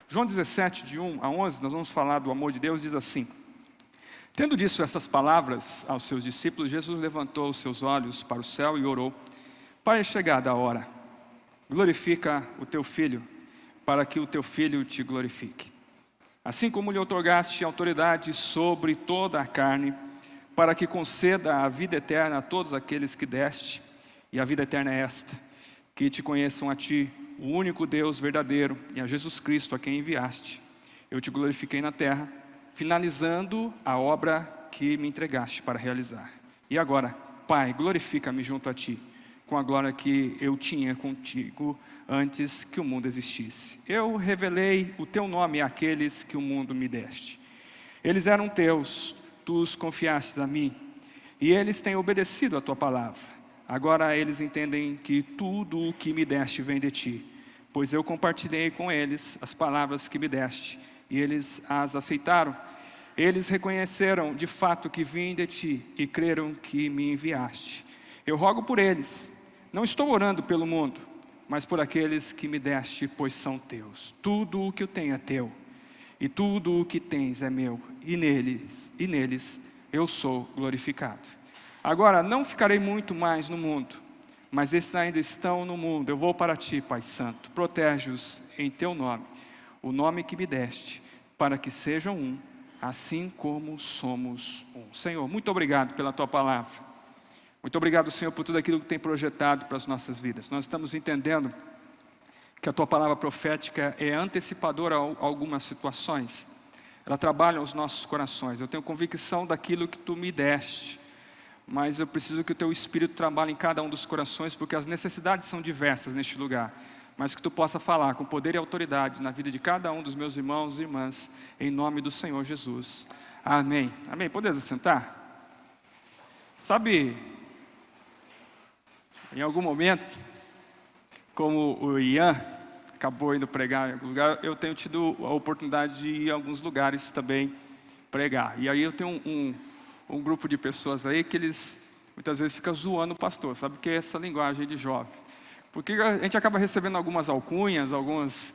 João 17, de 1 a 11, nós vamos falar do amor de Deus, diz assim: Tendo dito essas palavras aos seus discípulos, Jesus levantou os seus olhos para o céu e orou: Pai, é chegada a hora, glorifica o teu Filho, para que o teu Filho te glorifique. Assim como lhe outorgaste autoridade sobre toda a carne, para que conceda a vida eterna a todos aqueles que deste, e a vida eterna é esta, que te conheçam a ti, o único Deus verdadeiro, e a Jesus Cristo, a quem enviaste. Eu te glorifiquei na terra, finalizando a obra que me entregaste para realizar. E agora, Pai, glorifica-me junto a ti, com a glória que eu tinha contigo antes que o mundo existisse. Eu revelei o teu nome àqueles que o mundo me deste. Eles eram teus, tu os confiastes a mim, e eles têm obedecido a tua palavra. Agora eles entendem que tudo o que me deste vem de ti, pois eu compartilhei com eles as palavras que me deste, e eles as aceitaram. Eles reconheceram de fato que vim de ti, e creram que me enviaste. Eu rogo por eles, não estou orando pelo mundo, mas por aqueles que me deste, pois são teus. Tudo o que eu tenho é teu, e tudo o que tens é meu, e neles eu sou glorificado. Agora, não ficarei muito mais no mundo, mas esses ainda estão no mundo. Eu vou para ti, Pai Santo, protege-os em teu nome, o nome que me deste, para que sejam um, assim como somos um. Senhor, muito obrigado pela tua palavra. Muito obrigado, Senhor, por tudo aquilo que tem projetado para as nossas vidas. Nós estamos entendendo que a tua palavra profética é antecipadora a algumas situações. Ela trabalha os nossos corações. Eu tenho convicção daquilo que tu me deste, mas eu preciso que o teu Espírito trabalhe em cada um dos corações, porque as necessidades são diversas neste lugar, mas que tu possa falar com poder e autoridade na vida de cada um dos meus irmãos e irmãs, em nome do Senhor Jesus. Amém. Amém. Podemos sentar? Sabe, em algum momento, como o Ian acabou indo pregar em algum lugar, eu tenho tido a oportunidade de ir a alguns lugares também pregar. E aí eu tenho um grupo de pessoas aí que eles muitas vezes ficam zoando o pastor, sabe o que é essa linguagem de jovem? Porque a gente acaba recebendo algumas alcunhas, alguns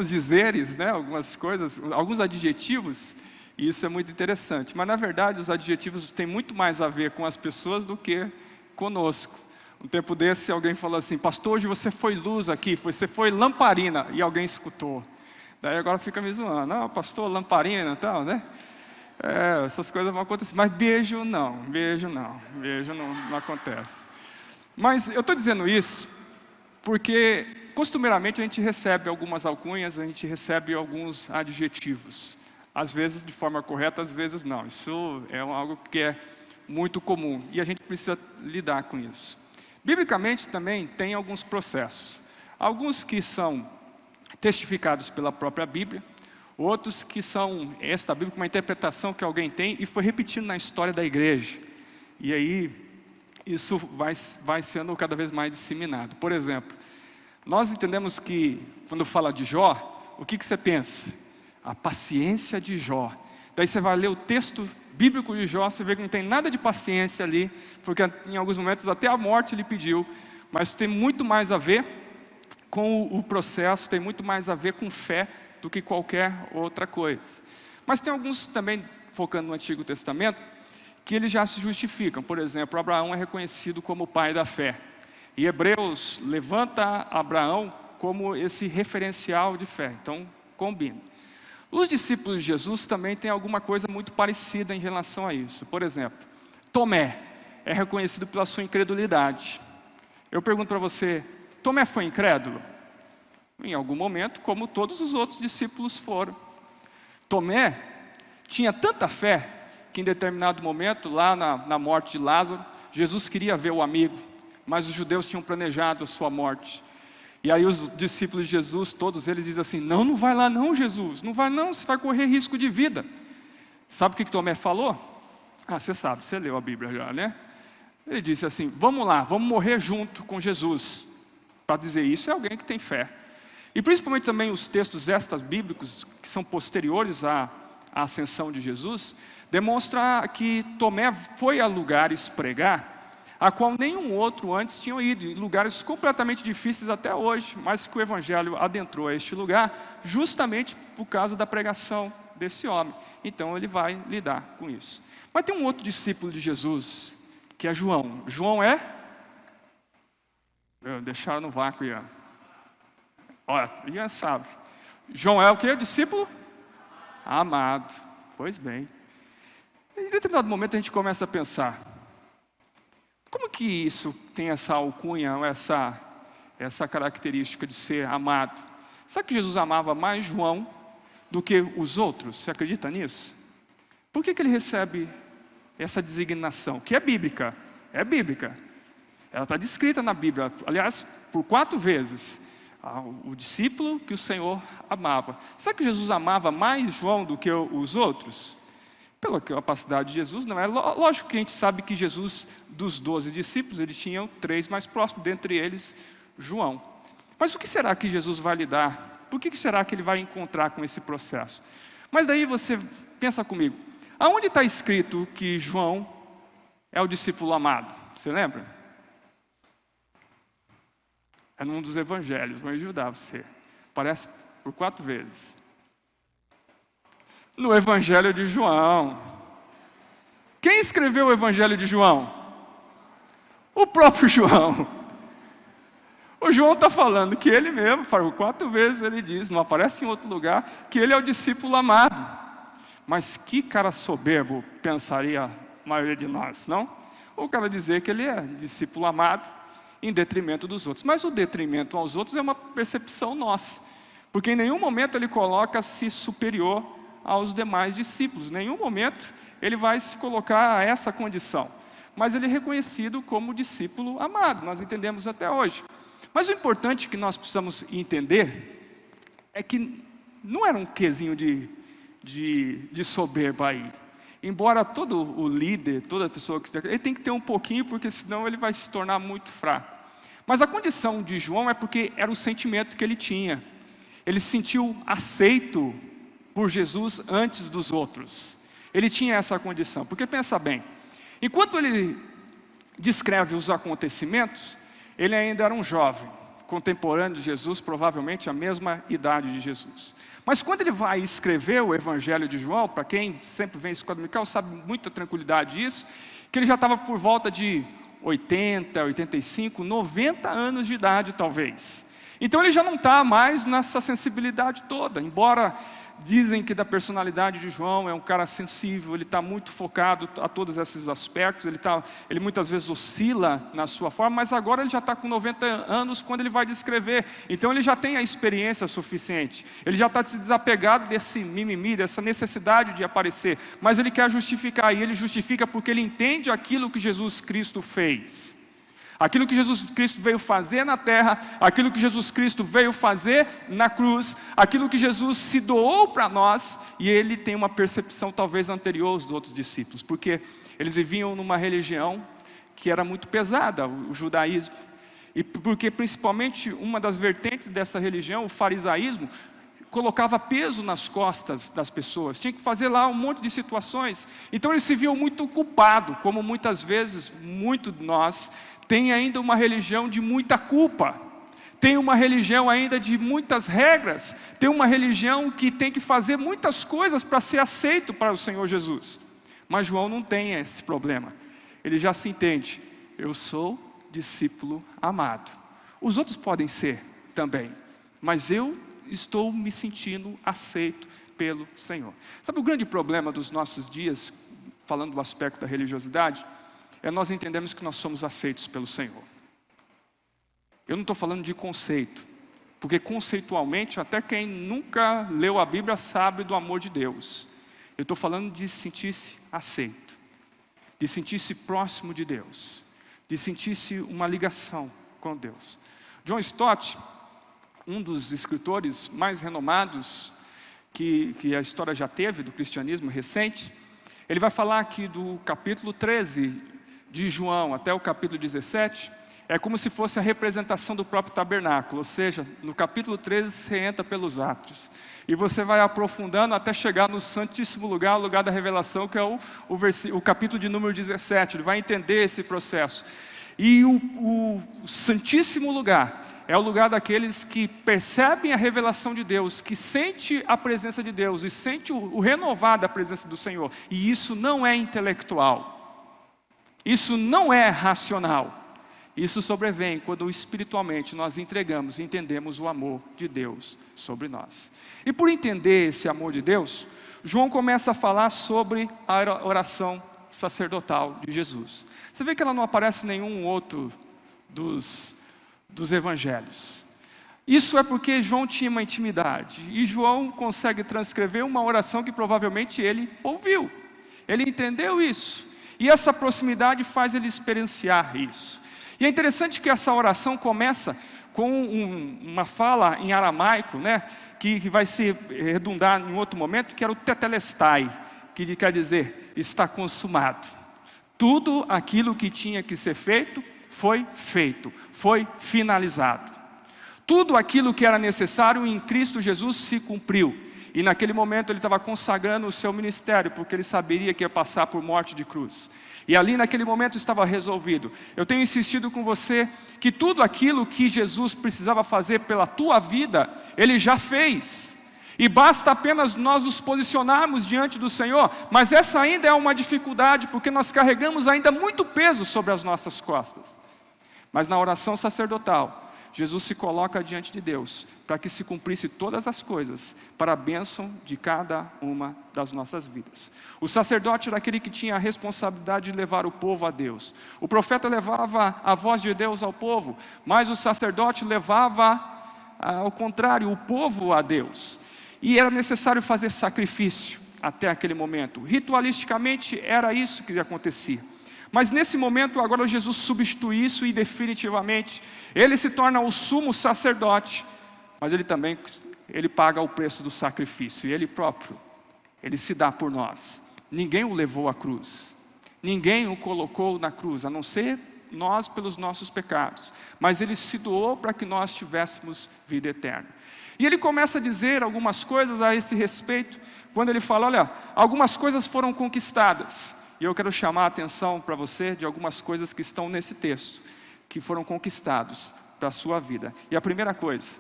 dizeres, né? Algumas coisas, alguns adjetivos, e isso é muito interessante. Mas na verdade os adjetivos têm muito mais a ver com as pessoas do que conosco. Um tempo desse alguém falou assim: pastor, hoje você foi luz aqui, você foi lamparina, e alguém escutou. Daí agora fica me zoando: não, pastor, lamparina e tal, né? Essas coisas vão acontecer, mas beijo não acontece. Mas eu estou dizendo isso porque costumeiramente a gente recebe algumas alcunhas, a gente recebe alguns adjetivos, às vezes de forma correta, às vezes não. Isso é algo que é muito comum e a gente precisa lidar com isso. Biblicamente também tem alguns processos, alguns que são testificados pela própria Bíblia, outros que são esta Bíblia, uma interpretação que alguém tem e foi repetindo na história da igreja. E aí isso vai sendo cada vez mais disseminado. Por exemplo, nós entendemos que quando fala de Jó, o que você pensa? A paciência de Jó. Daí você vai ler o texto bíblico de Jó, você vê que não tem nada de paciência ali, porque em alguns momentos até a morte ele pediu, mas tem muito mais a ver com o processo, tem muito mais a ver com fé do que qualquer outra coisa. Mas tem alguns também, focando no Antigo Testamento, que eles já se justificam. Por exemplo, Abraão é reconhecido como o pai da fé. E Hebreus levanta Abraão como esse referencial de fé. Então, combina. Os discípulos de Jesus também têm alguma coisa muito parecida em relação a isso. Por exemplo, Tomé é reconhecido pela sua incredulidade. Eu pergunto para você: Tomé foi incrédulo? Em algum momento, como todos os outros discípulos foram. Tomé tinha tanta fé que em determinado momento, lá na morte de Lázaro, Jesus queria ver o amigo, mas os judeus tinham planejado a sua morte. E aí os discípulos de Jesus, todos eles dizem assim: não vai lá não, Jesus, não vai não, você vai correr risco de vida. Sabe o que Tomé falou? Você sabe, você leu a Bíblia já, né? Ele disse assim: vamos lá, vamos morrer junto com Jesus. Para dizer isso é alguém que tem fé. E principalmente também os textos extras bíblicos, que são posteriores à ascensão de Jesus, demonstra que Tomé foi a lugares pregar, a qual nenhum outro antes tinha ido, em lugares completamente difíceis até hoje, mas que o Evangelho adentrou a este lugar justamente por causa da pregação desse homem. Então ele vai lidar com isso. Mas tem um outro discípulo de Jesus, que é João. João é? Deixaram no vácuo, Ian. Olha, Ian sabe. João é o que? O discípulo? Amado. Pois bem. Em determinado momento a gente começa a pensar, como que isso tem essa alcunha, essa característica de ser amado? Será que Jesus amava mais João do que os outros? Você acredita nisso? Por que ele recebe essa designação? Que é bíblica. É bíblica. Ela está descrita na Bíblia. Aliás, por 4 vezes. O discípulo que o Senhor amava. Será que Jesus amava mais João do que os outros? Pela capacidade de Jesus, não é. Lógico que a gente sabe que Jesus, dos 12 discípulos, ele tinha 3 mais próximos, dentre eles João. Mas o que será que Jesus vai lidar? Por que será que ele vai encontrar com esse processo? Mas daí você pensa comigo, aonde está escrito que João é o discípulo amado? Você lembra? É num dos evangelhos, vou ajudar você. Aparece por 4 vezes. No Evangelho de João. Quem escreveu o Evangelho de João? O próprio João. O João está falando que ele mesmo, 4 vezes ele diz, não aparece em outro lugar, que ele é o discípulo amado. Mas que cara soberbo, pensaria a maioria de nós, não? O cara dizer que ele é discípulo amado em detrimento dos outros. Mas o detrimento aos outros é uma percepção nossa. Porque em nenhum momento ele coloca-se superior aos demais discípulos. Em nenhum momento ele vai se colocar a essa condição. Mas ele é reconhecido como discípulo amado. Nós entendemos até hoje. Mas o importante que nós precisamos entender é que não era um quezinho de soberba aí. Embora todo o líder, toda pessoa que ele tem que ter um pouquinho, porque senão ele vai se tornar muito fraco. Mas a condição de João é porque era o sentimento que ele tinha. Ele se sentiu aceito por Jesus antes dos outros. Ele tinha essa condição. Porque pensa bem, enquanto ele descreve os acontecimentos, ele ainda era um jovem, contemporâneo de Jesus, provavelmente a mesma idade de Jesus. Mas quando ele vai escrever o Evangelho de João, para quem sempre vem à escola dominical, sabe muita tranquilidade disso, que ele já estava por volta de 80, 85, 90 anos de idade talvez. Então ele já não está mais nessa sensibilidade toda, embora dizem que da personalidade de João é um cara sensível, ele está muito focado a todos esses aspectos, ele muitas vezes oscila na sua forma, mas agora ele já está com 90 anos quando ele vai descrever, então ele já tem a experiência suficiente, ele já está desapegado desse mimimi, dessa necessidade de aparecer, mas ele quer justificar, e ele justifica porque ele entende aquilo que Jesus Cristo fez. Aquilo que Jesus Cristo veio fazer na terra, aquilo que Jesus Cristo veio fazer na cruz, aquilo que Jesus se doou para nós, e ele tem uma percepção talvez anterior aos outros discípulos, porque eles viviam numa religião que era muito pesada, o judaísmo, e porque principalmente uma das vertentes dessa religião, o farisaísmo, colocava peso nas costas das pessoas, tinha que fazer lá um monte de situações, então eles se viam muito culpados, como muitas vezes, muito de nós, tem ainda uma religião de muita culpa, tem uma religião ainda de muitas regras, tem uma religião que tem que fazer muitas coisas para ser aceito para o Senhor Jesus. Mas João não tem esse problema, ele já se entende, eu sou discípulo amado. Os outros podem ser também, mas eu estou me sentindo aceito pelo Senhor. Sabe o grande problema dos nossos dias, falando do aspecto da religiosidade, nós entendemos que nós somos aceitos pelo Senhor. Eu não estou falando de conceito, porque conceitualmente, até quem nunca leu a Bíblia sabe do amor de Deus. Eu estou falando de sentir-se aceito, de sentir-se próximo de Deus, de sentir-se uma ligação com Deus. John Stott, um dos escritores mais renomados que a história já teve, do cristianismo recente, ele vai falar aqui do capítulo 13 de João até o capítulo 17, é como se fosse a representação do próprio tabernáculo, ou seja, no capítulo 13 você entra pelos átrios, e você vai aprofundando até chegar no santíssimo lugar, o lugar da revelação, que é o capítulo de número 17, ele vai entender esse processo. E o Santíssimo Lugar é o lugar daqueles que percebem a revelação de Deus, que sente a presença de Deus e sente o renovar da presença do Senhor. E isso não é intelectual, isso não é racional. Isso sobrevém quando espiritualmente nós entregamos e entendemos o amor de Deus sobre nós. E por entender esse amor de Deus, João começa a falar sobre a oração sacerdotal de Jesus. Você vê que ela não aparece em nenhum outro dos evangelhos. Isso é porque João tinha uma intimidade. E João consegue transcrever uma oração que provavelmente ele ouviu. Ele entendeu isso. E essa proximidade faz ele experienciar isso. E é interessante que essa oração começa com uma fala em aramaico, né, que vai se redundar em outro momento, que era o tetelestai, que quer dizer, está consumado. Tudo aquilo que tinha que ser feito, foi finalizado. Tudo aquilo que era necessário em Cristo Jesus se cumpriu. E naquele momento ele estava consagrando o seu ministério, porque ele saberia que ia passar por morte de cruz. E ali naquele momento estava resolvido. Eu tenho insistido com você que tudo aquilo que Jesus precisava fazer pela tua vida, Ele já fez. E basta apenas nós nos posicionarmos diante do Senhor. Mas essa ainda é uma dificuldade, porque nós carregamos ainda muito peso sobre as nossas costas. Mas na oração sacerdotal, Jesus se coloca diante de Deus, para que se cumprisse todas as coisas, para a bênção de cada uma das nossas vidas. O sacerdote era aquele que tinha a responsabilidade de levar o povo a Deus. O profeta levava a voz de Deus ao povo, mas o sacerdote levava, ao contrário, o povo a Deus. E era necessário fazer sacrifício até aquele momento. Ritualisticamente era isso que acontecia. Mas nesse momento agora Jesus substitui isso e definitivamente ele se torna o sumo sacerdote, mas ele paga o preço do sacrifício, e ele próprio, ele se dá por nós. Ninguém o levou à cruz, ninguém o colocou na cruz, a não ser nós pelos nossos pecados, mas ele se doou para que nós tivéssemos vida eterna. E ele começa a dizer algumas coisas a esse respeito, quando ele fala, olha, algumas coisas foram conquistadas. E eu quero chamar a atenção para você de algumas coisas que estão nesse texto, que foram conquistados para a sua vida. E a primeira coisa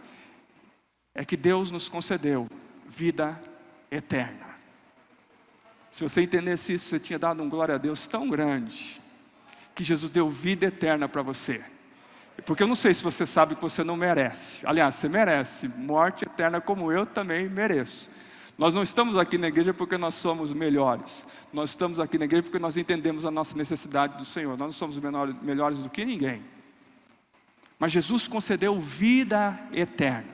é que Deus nos concedeu vida eterna. Se você entendesse isso, você tinha dado um glória a Deus tão grande, que Jesus deu vida eterna para você. Porque eu não sei se você sabe que você não merece. Aliás, você merece morte eterna como eu também mereço. Nós não estamos aqui na igreja porque nós somos melhores. Nós estamos aqui na igreja porque nós entendemos a nossa necessidade do Senhor. Nós não somos melhores do que ninguém. Mas Jesus concedeu vida eterna.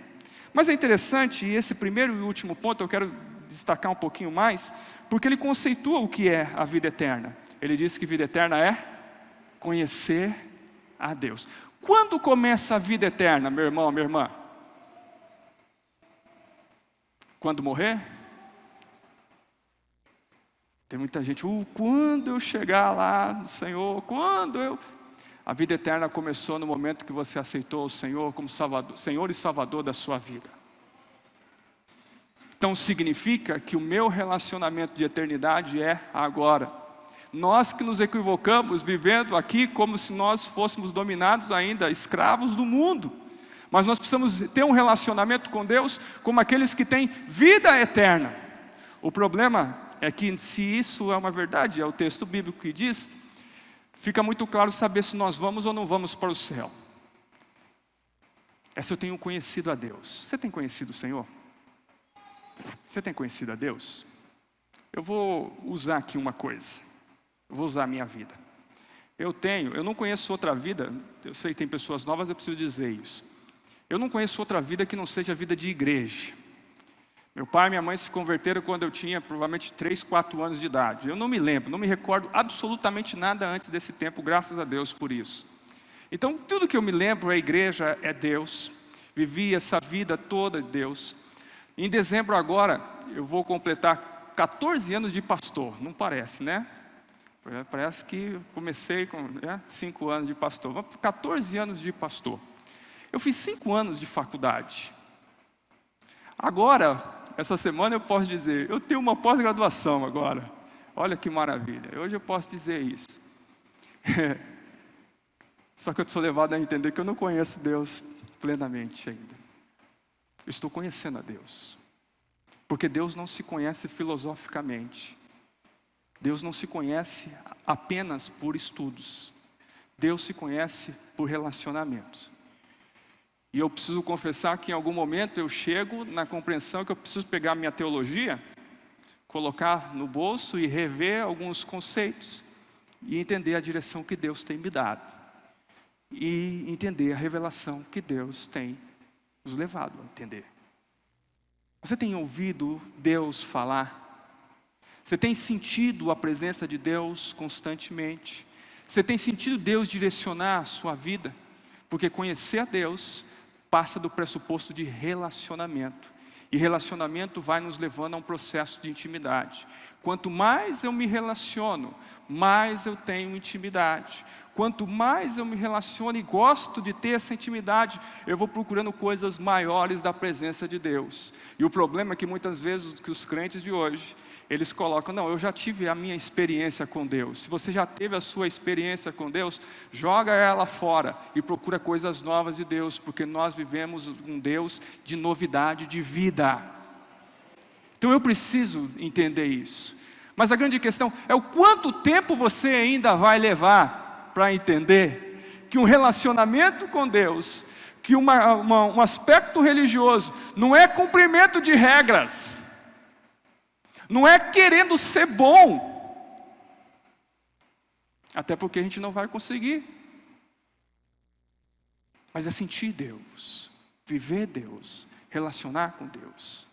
Mas é interessante, e esse primeiro e último ponto eu quero destacar um pouquinho mais, porque ele conceitua o que é a vida eterna. Ele diz que vida eterna é conhecer a Deus. Quando começa a vida eterna, meu irmão, minha irmã? Quando morrer? Tem muita gente, quando eu chegar lá no Senhor, A vida eterna começou no momento que você aceitou o Senhor como Senhor e Salvador da sua vida. Então significa que o meu relacionamento de eternidade é agora. Nós que nos equivocamos vivendo aqui como se nós fôssemos dominados ainda, escravos do mundo. Mas nós precisamos ter um relacionamento com Deus como aqueles que têm vida eterna. O problema é que se isso é uma verdade, é o texto bíblico que diz, fica muito claro saber se nós vamos ou não vamos para o céu. É se eu tenho conhecido a Deus. Você tem conhecido o Senhor? Você tem conhecido a Deus? Eu vou usar aqui uma coisa. Eu vou usar a minha vida. Eu não conheço outra vida, eu sei que tem pessoas novas, eu preciso dizer isso. Eu não conheço outra vida que não seja a vida de igreja. Meu pai e minha mãe se converteram quando eu tinha provavelmente 3, 4 anos de idade. Eu não me lembro, não me recordo absolutamente nada antes desse tempo, graças a Deus por isso. Então, tudo que eu me lembro é igreja, é Deus. Vivi essa vida toda de Deus. Em dezembro agora, eu vou completar 14 anos de pastor. Não parece, né? Parece que comecei com 5 anos de pastor. 14 anos de pastor. Eu fiz 5 anos de faculdade. Agora, essa semana eu posso dizer, eu tenho uma pós-graduação agora. Olha que maravilha, hoje eu posso dizer isso. Só que eu sou levado a entender que eu não conheço Deus plenamente ainda. Eu estou conhecendo a Deus. Porque Deus não se conhece filosoficamente. Deus não se conhece apenas por estudos. Deus se conhece por relacionamentos. E eu preciso confessar que em algum momento eu chego na compreensão que eu preciso pegar minha teologia, colocar no bolso e rever alguns conceitos. E entender a direção que Deus tem me dado. E entender a revelação que Deus tem nos levado a entender. Você tem ouvido Deus falar? Você tem sentido a presença de Deus constantemente? Você tem sentido Deus direcionar a sua vida? Porque conhecer a Deus passa do pressuposto de relacionamento. E relacionamento vai nos levando a um processo de intimidade. Quanto mais eu me relaciono, mais eu tenho intimidade. Quanto mais eu me relaciono e gosto de ter essa intimidade, eu vou procurando coisas maiores da presença de Deus. E o problema é que muitas vezes que os crentes de hoje, eles colocam, não, eu já tive a minha experiência com Deus. Se você já teve a sua experiência com Deus, joga ela fora e procura coisas novas de Deus, porque nós vivemos um Deus de novidade de vida. Então eu preciso entender isso. Mas a grande questão é o quanto tempo você ainda vai levar para entender que um relacionamento com Deus, que um aspecto religioso, não é cumprimento de regras, não é querendo ser bom, até porque a gente não vai conseguir, mas é sentir Deus, viver Deus, relacionar com Deus.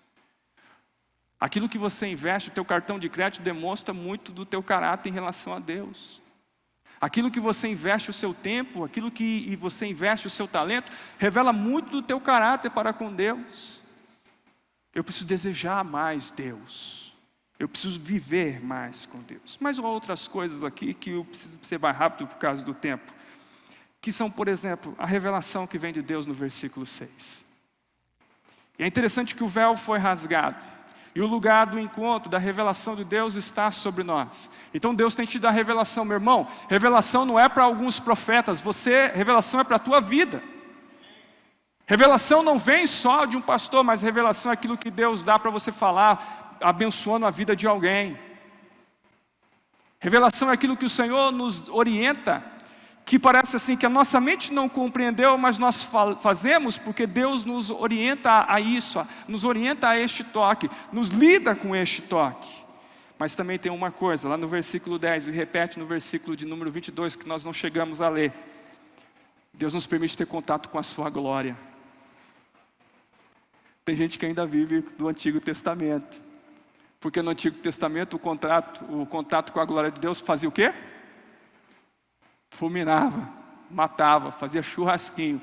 Aquilo que você investe, o teu cartão de crédito demonstra muito do teu caráter em relação a Deus. Aquilo que você investe o seu tempo, aquilo que você investe o seu talento, revela muito do teu caráter para com Deus. Eu preciso desejar mais Deus. Eu preciso viver mais com Deus. Mas há outras coisas aqui que eu preciso ser mais rápido por causa do tempo. Que são, por exemplo, a revelação que vem de Deus no versículo 6. E é interessante que o véu foi rasgado. E o lugar do encontro, da revelação de Deus está sobre nós. Então Deus tem te dado revelação, meu irmão. Revelação não é para alguns profetas, revelação é para a tua vida. Revelação não vem só de um pastor, mas revelação é aquilo que Deus dá para você falar, abençoando a vida de alguém. Revelação é aquilo que o Senhor nos orienta, que parece assim que a nossa mente não compreendeu, mas nós fazemos porque Deus nos orienta a isso, nos orienta a este toque, nos lida com este toque. Mas também tem uma coisa, lá no versículo 10, e repete no versículo de número 22, que nós não chegamos a ler. Deus nos permite ter contato com a sua glória. Tem gente que ainda vive do Antigo Testamento, porque no Antigo Testamento o contato com a glória de Deus fazia o quê? Fulminava, matava, fazia churrasquinho.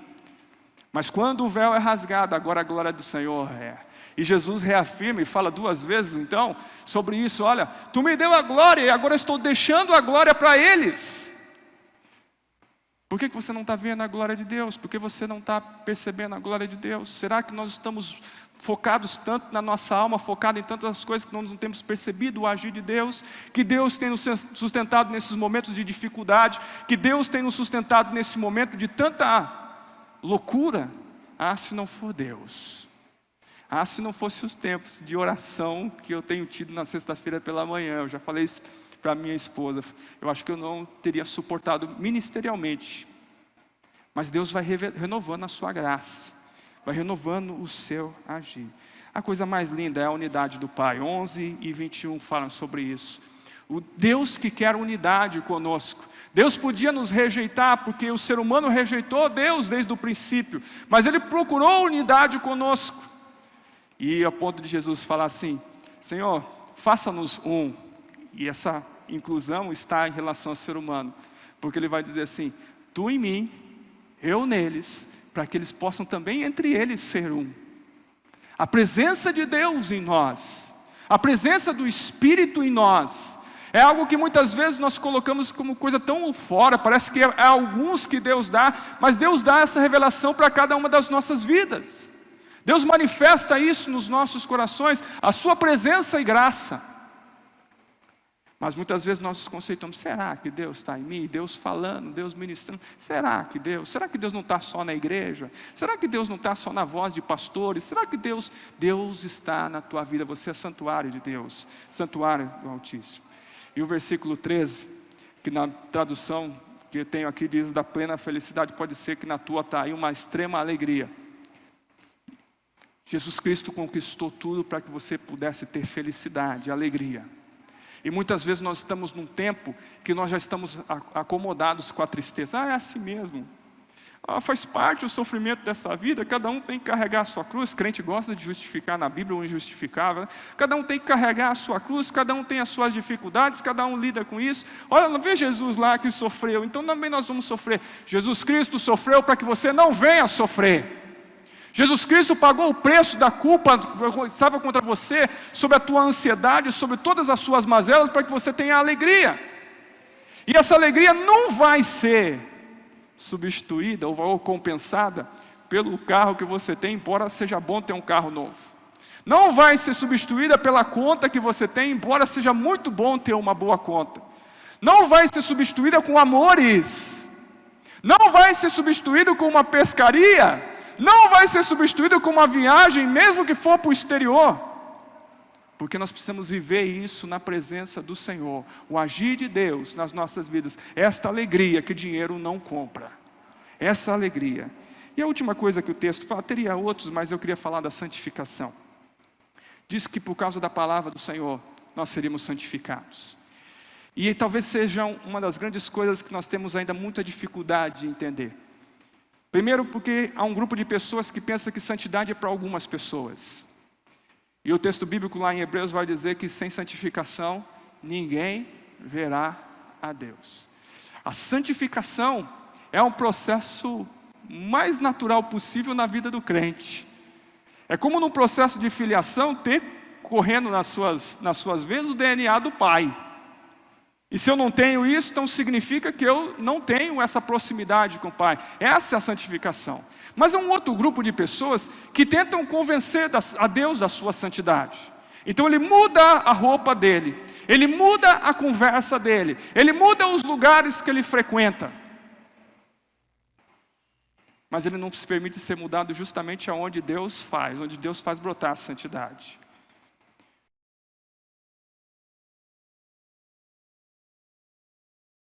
Mas quando o véu é rasgado, agora a glória do Senhor é. E Jesus reafirma e fala 2 vezes então sobre isso. Olha, tu me deu a glória e agora eu estou deixando a glória para eles. Por que você não está vendo a glória de Deus? Por que você não está percebendo a glória de Deus? Será que nós estamos focados tanto na nossa alma, focados em tantas coisas que nós não temos percebido o agir de Deus, que Deus tem nos sustentado nesses momentos de dificuldade, que Deus tem nos sustentado nesse momento de tanta loucura? Ah, se não for Deus. Ah, se não fosse os tempos de oração que eu tenho tido na sexta-feira pela manhã. Eu já falei isso para minha esposa. Eu acho que eu não teria suportado ministerialmente. Mas Deus vai renovando a sua graça. Vai renovando o seu agir. A coisa mais linda é a unidade do Pai. 11 e 21 falam sobre isso. O Deus que quer unidade conosco. Deus podia nos rejeitar, porque o ser humano rejeitou Deus desde o princípio. Mas Ele procurou unidade conosco. E a ponto de Jesus falar assim, Senhor, faça-nos um. E essa inclusão está em relação ao ser humano. Porque Ele vai dizer assim, tu em mim, eu neles, para que eles possam também entre eles ser um. A presença de Deus em nós, a presença do Espírito em nós, é algo que muitas vezes nós colocamos como coisa tão fora, parece que é alguns que Deus dá, mas Deus dá essa revelação para cada uma das nossas vidas. Deus manifesta isso nos nossos corações, a sua presença e graça. Mas muitas vezes nós conceituamos, será que Deus está em mim? Deus falando, Deus ministrando. Será que Deus não está só na igreja? Será que Deus não está só na voz de pastores? Será que Deus está na tua vida? Você é santuário de Deus, santuário do Altíssimo. E o versículo 13, que na tradução que eu tenho aqui diz da plena felicidade, pode ser que na tua está aí uma extrema alegria. Jesus Cristo conquistou tudo para que você pudesse ter felicidade, alegria. E muitas vezes nós estamos num tempo que nós já estamos acomodados com a tristeza. É assim mesmo. Faz parte do sofrimento dessa vida. Cada um tem que carregar a sua cruz. Crente gosta de justificar na Bíblia o injustificável. Cada um tem que carregar a sua cruz. Cada um tem as suas dificuldades. Cada um lida com isso. Olha, vê Jesus lá que sofreu. Então também nós vamos sofrer. Jesus Cristo sofreu para que você não venha sofrer. Jesus Cristo pagou o preço da culpa que estava contra você, sobre a tua ansiedade, sobre todas as suas mazelas, para que você tenha alegria. E essa alegria não vai ser substituída ou compensada pelo carro que você tem, embora seja bom ter um carro novo. Não vai ser substituída pela conta que você tem, embora seja muito bom ter uma boa conta. Não vai ser substituída com amores. Não vai ser substituído com uma pescaria. Não vai ser substituído com uma viagem, mesmo que for para o exterior. Porque nós precisamos viver isso na presença do Senhor. O agir de Deus nas nossas vidas. Esta alegria que dinheiro não compra. Essa alegria. E a última coisa que o texto fala, teria outros, mas eu queria falar da santificação. Diz que por causa da palavra do Senhor, nós seríamos santificados. E talvez seja uma das grandes coisas que nós temos ainda muita dificuldade de entender. Primeiro porque há um grupo de pessoas que pensa que santidade é para algumas pessoas. E o texto bíblico lá em Hebreus vai dizer que sem santificação ninguém verá a Deus. A santificação é um processo mais natural possível na vida do crente. É como no processo de filiação ter correndo nas suas veias o DNA do pai. E se eu não tenho isso, então significa que eu não tenho essa proximidade com o Pai. Essa é a santificação. Mas é um outro grupo de pessoas que tentam convencer a Deus da sua santidade. Então ele muda a roupa dele, ele muda a conversa dele, ele muda os lugares que ele frequenta. Mas ele não se permite ser mudado justamente onde Deus faz brotar a santidade.